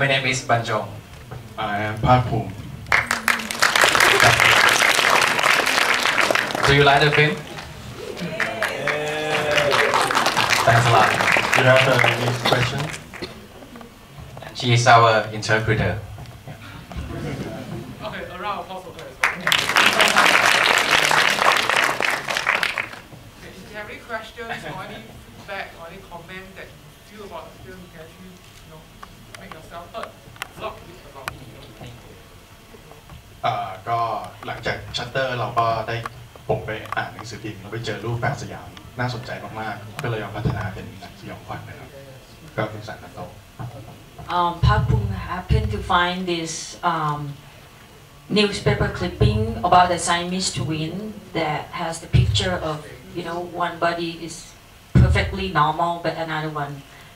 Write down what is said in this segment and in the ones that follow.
my name is Banjong. I am Park-Poom. Do you like the film? Thanks a lot. Do you have any questions? She is our interpreter. Okay, around also as well. If you have any questions or any feedback or any comment that you feel about the film, you can actually, make yourself heard. Vlog a bit about it. ก็หลังจากชัตเตอร์เราก็ได้ผมไปอ่านหนังสือพิมพ์แล้วไปเจอรูปแบบสยามน่าสนใจมากๆก็เลยเอาพัฒนาเป็นหนังสยองขวัญนะครับก็เป็นสารนักโต Park Poom happened to find this newspaper clipping about the Siamese twin that has the picture of, one body is perfectly normal, but another one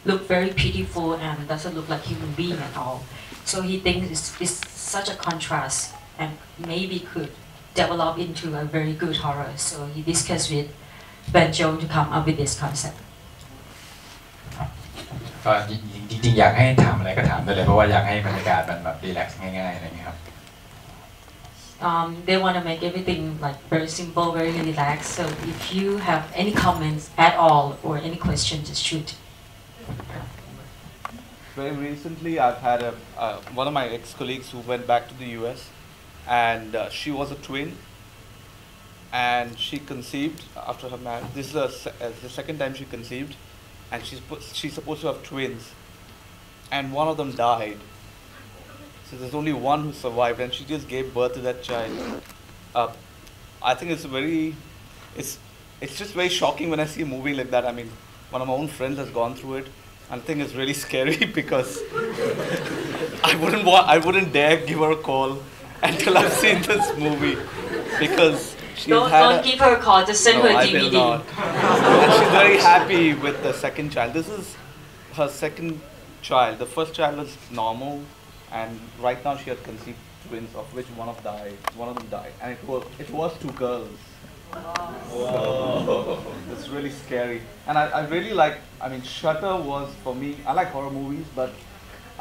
look very pitiful and doesn't look like human being at all. So he thinks it's such a contrast and maybe could develop into a very good horror. So he discussed with Banjong to come up with this concept. ก็จริงๆอยากให้ถามอะไรก็ถามได้เลยเพราะว่าอยากให้บรรยากาศมันแบบรีแลกซ์ง่ายๆอะไรอย่างเงี้ยครับ They want to make everything like very simple, very relaxed. So if you have any comments at all or any questions, just shoot. Very recently, I've had one of my ex-colleagues who went back to the US, and she was a twin, and she conceived after her marriage. This is the second time she conceived, and she's supposed to have twins, and one of them died. So there's only one who survived, and she just gave birth to that child. I think it's just very shocking when I see a movie like that. I mean, one of my own friends has gone through it. I think it's really scary because I wouldn't dare give her a call until I've seen this movie because don't give her a call, just send her a DVD. I will not. And she's very happy with the second child. This is her second child. The first child was normal, and right now she had conceived twins, of which one of them died, and it was two girls. So, it's really scary, and I really like. I mean, Shutter was for me. I like horror movies, but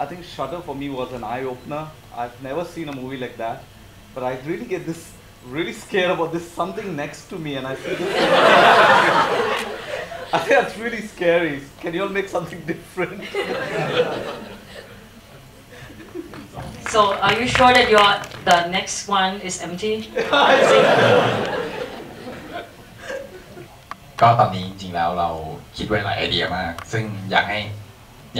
I think Shutter for me was an eye opener. I've never seen a movie like that, but I really get really scared about this something next to me, and I see this. I think that's really scary. Can you all make something different? So, are you sure that the next one is empty? ก็ตอนนี้จริงๆแล้วเราคิดไว้หลายไอเดียมากซึ่งยัง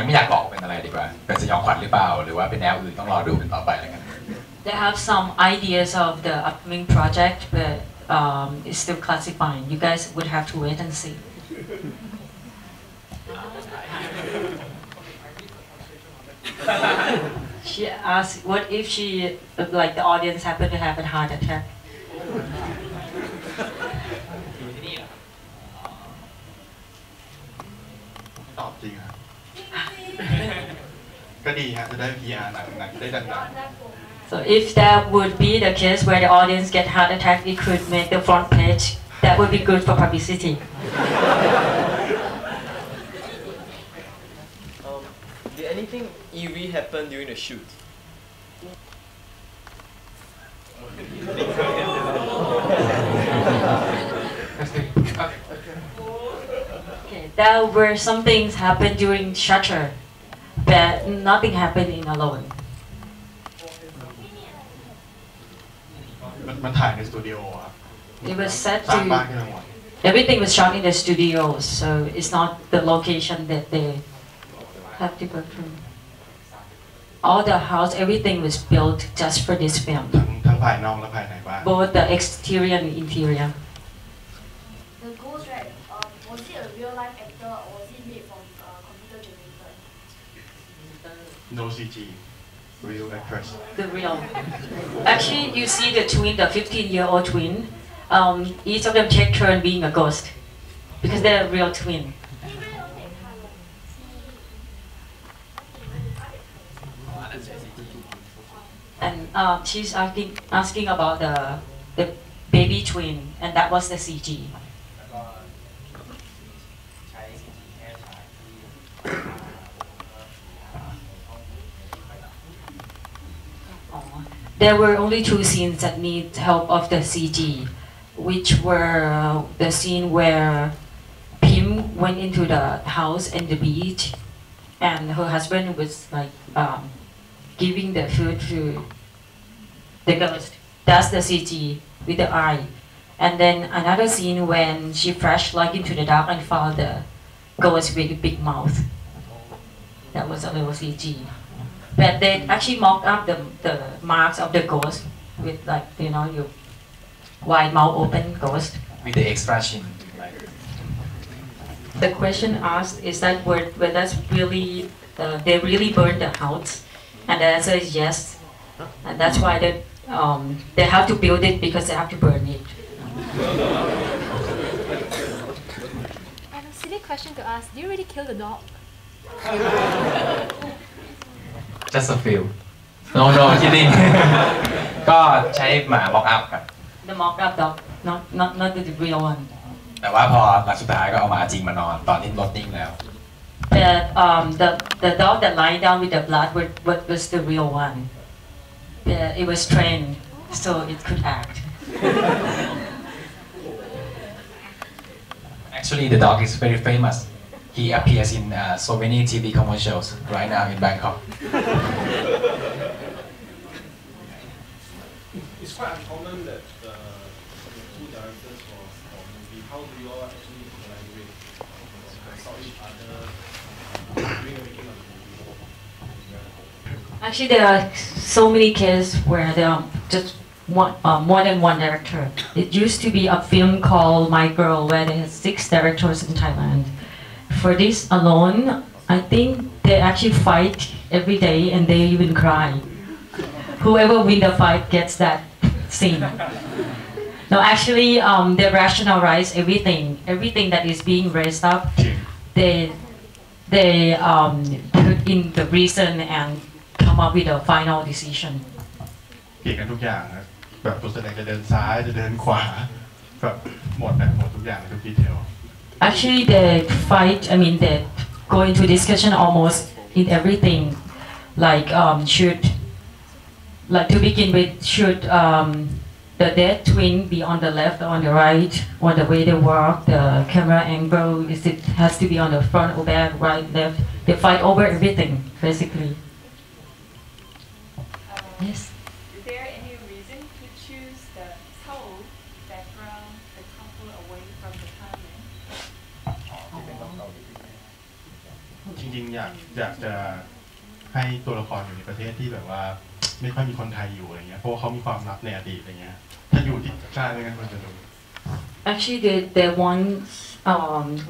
ไม่อยากบอกเป็นอะไรดีกว่าเป็นสยองขวัญหรือเปล่าหรือว่าเป็นแนวอื่นต้องรอดูเป็นต่อไปแล้วกัน They have some ideas of the upcoming project, but it's still classifying. You guys would have to wait and see. She asked, what if the audience happened to have a heart attack? ตอบจริงครับก็ดีฮะจะได้ PR หนังได้ดัง So if that would be the case where the audience get heart attack, it could make the front page. That would be good for publicity. Did anything eerie happen during the shoot? Okay, there were some things happened during Shutter, but nothing happened in Aloud. มันถ่ายในสตูดิโอครับ It was set สร้างบ้าน to. ขึ้นมาหมด Everything was shot in the studios, so it's not the location that they have to go through. All the house, everything was built just for this film. ทั้งภายนอกและภายในบ้าน Both the exterior and interior. The ghost, right? Was it a real life actor or was it made from computer generated? No CG real actress The real. Actually, you see the twin, the 15-year-old twin. Each of them take turn being a ghost because they're a real twin. And she's asking about the baby twin, and that was the CG. there were only two scenes that need help of the CG, which were the scene where Pim went into the house and the beach, and her husband was like giving the food to the ghost. That's the CG with the eye. And then another scene when she flashed like into the dark and found the ghost with a big mouth. That was a little CG. But they actually mocked up the marks of the ghost with like, you know, your wide mouth open ghost. With the extra chin. Like, The question asked is that were that's really, they really burned the house? And the answer is yes. And that's why they have to build it because they have to burn it. And a silly question to ask, do you really kill the dog? just a few no kidding ก็ใช้หมา mock up ครับ The mock-up dog, not the real one. แต่ว่าพอหลังสุดท้ายก็เอาหมาจริงมานอนตอนที่รถนิ่งแล้ว But the dog that lying down with the blood was the real one. It was trained, so it could act. Actually, the dog is very famous. He appears in so many TV commercials right now in Bangkok. It's quite uncommon that two directors for movie. How do you all actually collaborate, consult each other during the making of the movie? Actually, there are so many cases where there are just more than one director. It used to be a film called My Girl where they had 6 directors in Thailand. For this alone, I think they actually fight every day and they even cry. Whoever wins the fight gets that scene. No, actually, they rationalize everything. Everything that is being raised up, they put in the reason and come up with a final decision. เก่งกันทุกอย่างนะแบบตัวแสดงจะเดินซ้ายจะเดินขวาแบบหมดทุกอย่างทุกดีเทล Actually, they fight. I mean, they go into discussion almost in everything. Like to begin with, should the dead twin be on the left or on the right, or the way they walk, the camera angle, has to be on the front or back, right, left. They fight over everything, basically. Yes. Is there any reason to choose the Seoul background, the couple away from the Thailand? จริงๆอยากจะให้ตัวละครอยู่ในประเทศที่แบบว่าไม่ค่อยมีคนไทยอยู่อะไรเงี้ยเพราะว่าเขามีความลับในอดีตอะไรเงี้ยถ้าอยู่ที่ใช่ไม่งั้นคนจะดู Actually, they want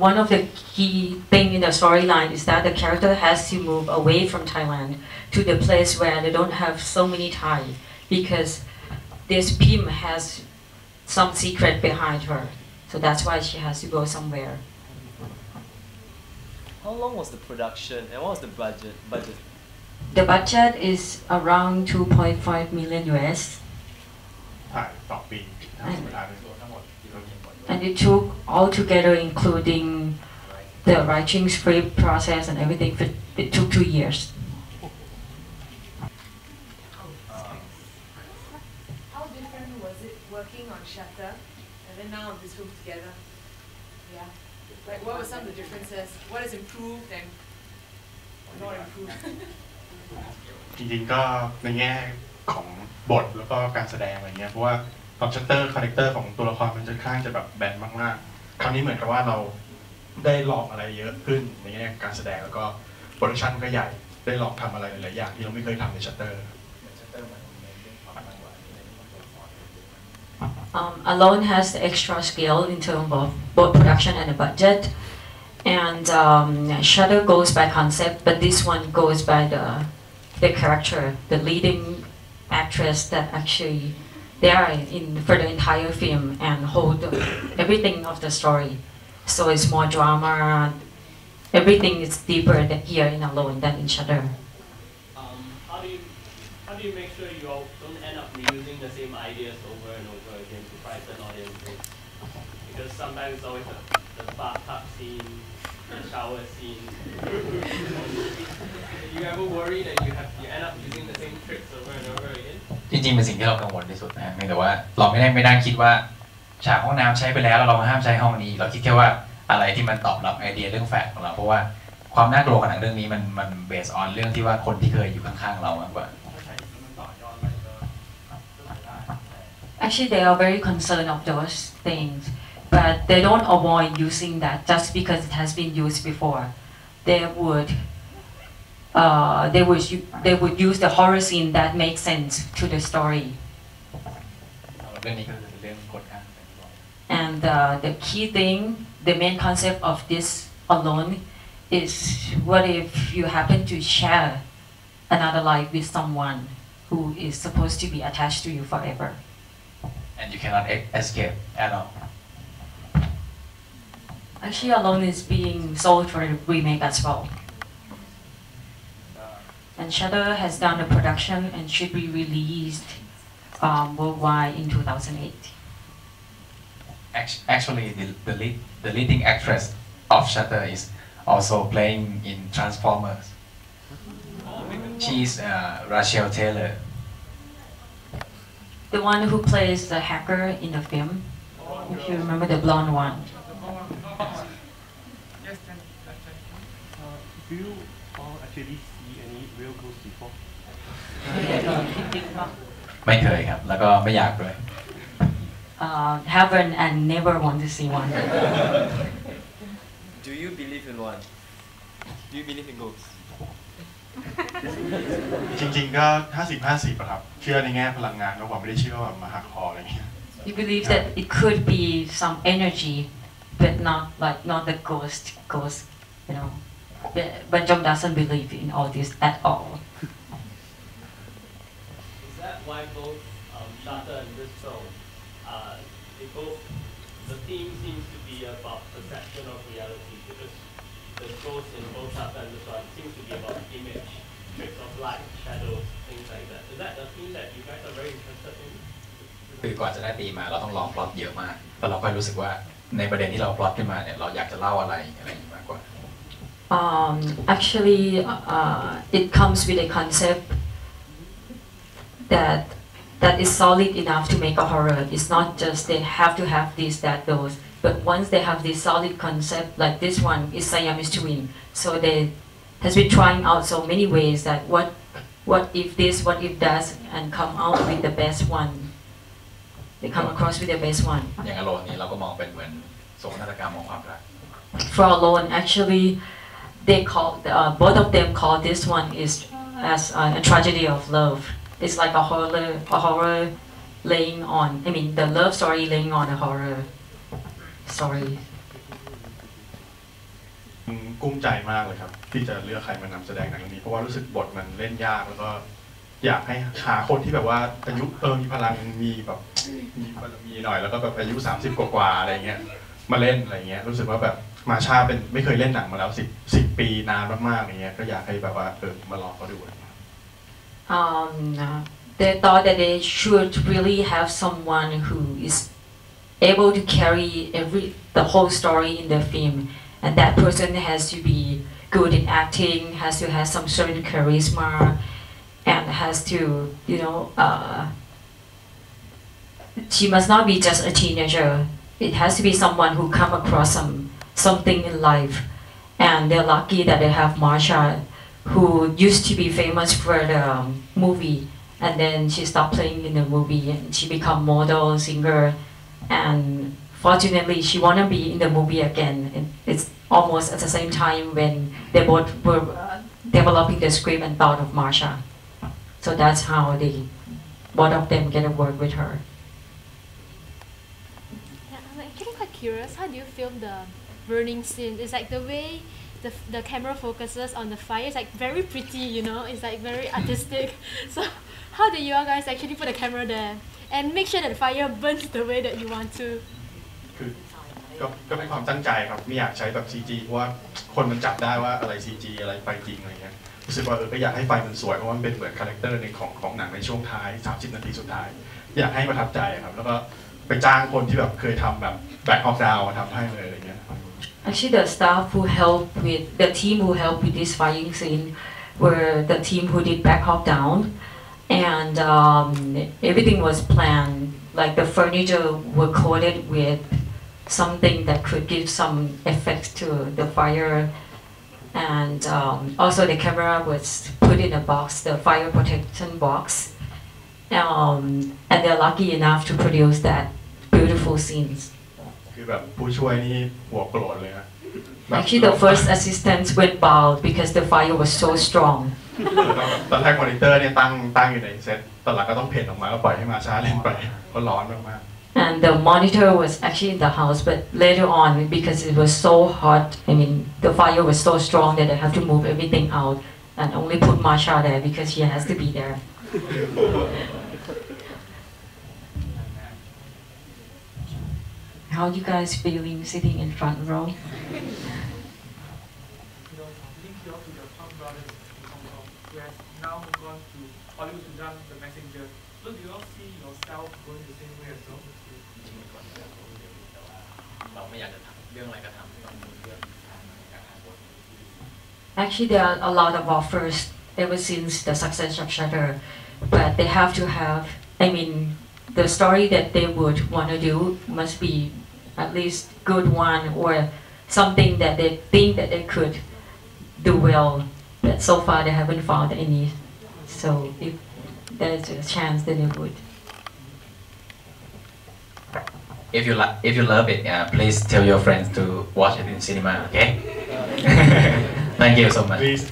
one of the key thing in the storyline is that the character has to move away from Thailand to the place where they don't have so many Thai, because this Pim has some secret behind her, so that's why she has to go somewhere. How long was the production and what was the budget? The budget is around 2.5 million US, ถ่ายต่อปีทั้งเวลาเป็นทั้งหมด and it took all together, including the writing script process and everything. It took 2 years. How different was it working on Shutter and then now on this film together? Yeah. Like what were some of the differences? What has improved and not improved? จริงๆก็ในแง่ของบทแล้วก็การแสดงอะไรเงี้ยเพราะว่าตอนชัตเตอร์คาแรคเตอร์ของตัวละครมันจะค่อนข้างจะแบบแบนมากๆคราวนี้เหมือนกับว่าเราได้ลองอะไรเยอะขึ้นในแง่การแสดงแล้วก็โปรดักชั่นก็ใหญ่ได้ลองทำอะไรหลายๆอย่างที่เราไม่เคยทำในชัตเตอร์ Alone has the extra scale in terms of both production and the budget, and Shutter goes by concept, but this one goes by the character, the leading actress that actually they are in for the entire film and hold everything of the story. So it's more drama. Everything is deeper here in Alone than in Shutter. How do you make sure you all don't end up reusing the same ideas over and over again to frighten audiences? Because sometimes it's always the bathtub scene, the shower scene. Do you ever worry that you end up using the same tricks over and over again? จริงๆเป็นสิ่งที่เรากังวลที่สุดนะแต่ว่าเราไม่ได้คิดว่าฉากห้องน้ำใช้ไปแล้วเราห้ามใช้ห้องนี้เราคิดแค่ว่าอะไรที่มันตอบรับไอเดียเรื่องแฟกของเราเพราะว่าความน่ากลัวของหนังเรื่องนี้มันเบสออนเรื่องที่ว่าคนที่เคยอยู่ข้างๆเรามากกว่า Actually, they are very concerned of those things, but they don't avoid using that just because it has been used before. They would use the horror scene that makes sense to the story. And the key thing, the main concept of this alone, is what if you happen to share another life with someone who is supposed to be attached to you forever. And you cannot escape at all. Actually, Alone is being sold for a remake as well. And Shudder has done the production and should be released worldwide in 2008. Actually, the leading actress of Shutter is also playing in Transformers. She's Rachel Taylor. The one who plays the hacker in the film, if you remember the blonde one. Do you all actually see any real ghosts before? ไม่เคยครับแล้วก็ไม่อยากด้วย Haven't and never want to see one. Do you believe in one? Do you believe in ghosts? จริงๆก็50-50อะครับเชื่อในแง่พลังงานมากกว่าไม่ได้เชื่อว่ามาหักคออะไรอย่างเงี้ย You believe that it could be some energy, but not the ghost, you know. But Jung doesn't believe in all this at all. Is that why both Shutter and this film, the theme seems to be about perception of reality because the ghost in both Shutter and this one seems to be about image, tricks of light, shadows, things like that. Is that the theme that you guys are very interested in? คือก่อนจะได้ตีมาเราต้องลองพล็อตเยอะมากแต่เราก็รู้สึกว่าในประเด็นที่เราพล็อตขึ้นมาเนี่ยเราอยากจะเล่าอะไรอย่างนี้มากกว่า Actually, it comes with a concept that is solid enough to make a horror. It's not just they have to have this, that, those. But once they have this solid concept, like this one is Siamese twin. So they has been trying out so many ways that what if this, what if that, and come out with the best one. They come across with the best one. อย่างอโลนนี้เราก็มองเป็นเหมือนโศกนาฏกรรมของความรัก For Alone, actually, they both of them call this one is as a tragedy of love. It's like a horror laying on. I mean, the love story laying on a horror story. กุ้มใจมากเลยครับที่จะเลือกใครมานำแสดงหนังเรื่องนี้เพราะว่ารู้สึกบทมันเล่นยากแล้วก็อยากให้หาคนที่แบบว่าอายุมีพลังมีแบบมีหน่อยแล้วก็แบบอายุ30กว่าอะไรเงี้ยมาเล่นอะไรเงี้ยรู้สึกว่าแบบมาชาเป็นไม่เคยเล่นหนังมาแล้ว10 ปีนานมากๆอย่างเงี้ยก็อยากให้แบบว่ามาลองเขาดู They thought that they should really have someone who is able to carry the whole story in the film, and that person has to be good in acting, has to have some certain charisma, and has to, you know, she must not be just a teenager. It has to be someone who come across something in life, and they're lucky that they have Marsha, who used to be famous for the movie, and then she stopped playing in the movie and she become model, singer, and fortunately she wanna be in the movie again. And it's almost at the same time when they both were developing the script and thought of Marsha. So that's how both of them get to work with her. Yeah, I'm actually quite curious. How do you film the burning scene? It's like the way the camera focuses on the fire. It's like very pretty, you know. It's like very artistic. So how do you guys actually put the camera there and make sure that the fire burns the way that you want to? คือก็เป็นความตั้งใจครับไม่อยากใช้แบบ CG เพราะว่าคนมันจับได้ว่าอะไร CG อะไรไฟจริงอะไรเงี้ยรู้สึกว่าก็อยากให้ไฟมันสวยเพราะว่ามันเป็นเหมือนคาแรคเตอร์ในของหนังในช่วงท้าย30 นาทีสุดท้ายอยากให้ประทับใจครับแล้วก็ไปจ้างคนที่แบบเคยทำแบบแบ็คออฟดาวมาทำให้เลยอะไรเงี้ย Actually, the team who helped with this fighting scene were the team who did Back Hop Down, and everything was planned. Like the furniture were coated with something that could give some effect to the fire, and also the camera was put in a box, the fire protection box, and they're lucky enough to produce that beautiful scenes. คือแบบผู้ช่วยนี่หัวโกรธเลยนะ Actually, the first assistants went bald because the fire was so strong. ตอนแรกมอนิเตอร์เนี่ยตั้งอยู่ในเซตตอนหลังก็ต้องเพ่นออกมาก็ปล่อยให้มาช้าเล่นไปก็ร้อนมาก And the monitor was actually in the house, but later on, because it was so hot, I mean, the fire was so strong that I have to move everything out and only put Marsha there because she has to be there. How you guys feeling sitting in front row? You know, link you up to the Punk Brothers in Hong Kong, who has now gone to Hollywood to done The Messenger. So do you all see yourself going the same way as well? เราไม่อยากจะทำเรื่องอะไรก็ทำต้องเรื่องการหาบท Actually, there are a lot of offers ever since the success of Shutter, but they have to have, I mean, the story that they would want to do must be at least good one or something that they think that they could do well, but so far they haven't found any. So if there's a chance, then they would. If you love it, please tell your friends to watch it in cinema. Okay. Thank you so much. please